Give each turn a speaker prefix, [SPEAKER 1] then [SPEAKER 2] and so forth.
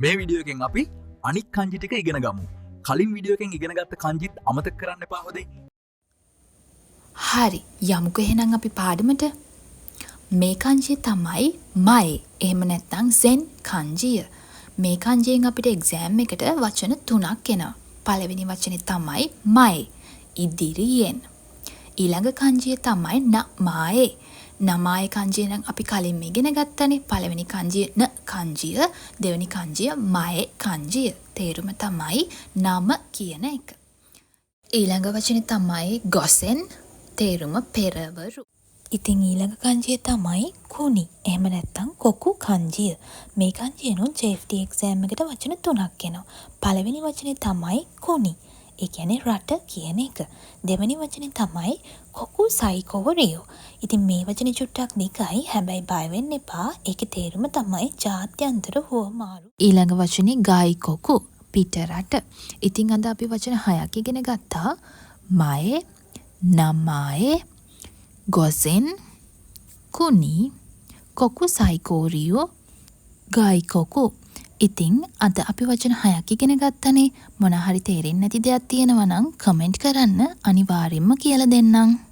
[SPEAKER 1] මේ වීඩියෝ එකෙන් අපි අනික් කංජි ටික ඉගෙන ගමු. කලින් වීඩියෝ එකෙන් ඉගෙන ගත්ත කංජිත් අමතක කරන්න එපා හොදේ.
[SPEAKER 2] හරි යමුකෝ එහෙනම් අපි පාඩමට. මේ කංජිය තමයි මයි. එහෙම නැත්නම් සෙන් කංජිය. මේ කංජියෙන් අපිට එක්සෑම් එකට වචන 3ක් එනවා. පළවෙනි වචනේ තමයි මයි. ඉදිරියෙන්. ඊළඟ කංජිය තමයි නමායේ. නමායේ කංජිය නම් අපි කලින් ඉගෙන ගත්තනේ. පළවෙනි කංජිය න කංජිය, දෙවෙනි කංජිය මයේ කංජිය. තේරුම තමයි නම කියන එක. ඊළඟ වචනේ තමයි ගොසෙන්. තේරුම පෙරවරු. ඉතින් ඊළඟ කංජිය තමයි කුනි. එහෙම නැත්නම් කොකු කංජිය. මේ කංජියනොත් JFT එක්සෑම් එකට වචන 3ක් එනවා. පළවෙනි වචනේ තමයි කුනි. ඒ කියන්නේ රට කියන එක. දෙවෙනි වචනේ තමයි කොකු සයිකෝරියෝ. ඉතින් මේ වචනේ චුට්ටක් නිකයි. හැබැයි බය වෙන්න එපා. ඒකේ තේරුම තමයි ජාත්‍යන්තර හුවමාරු. ඊළඟ වචනේ ගායි කොකු පිට රට. ඉතින් අද අපි වචන 6ක් ඉගෙන ගත්තා. මයේ, නමායේ, ගොසෙන්, කුනි, කොකු සයිකෝරියෝ, ගායි කොකු. ඉතින් අද අපි වචන 6ක් ඉගෙන ගත්තනේ. මොන හරි තේරෙන්නේ නැති දෙයක් තියෙනවා නම් කමෙන්ට් කරන්න අනිවාර්යෙන්ම කියලා දෙන්නම්.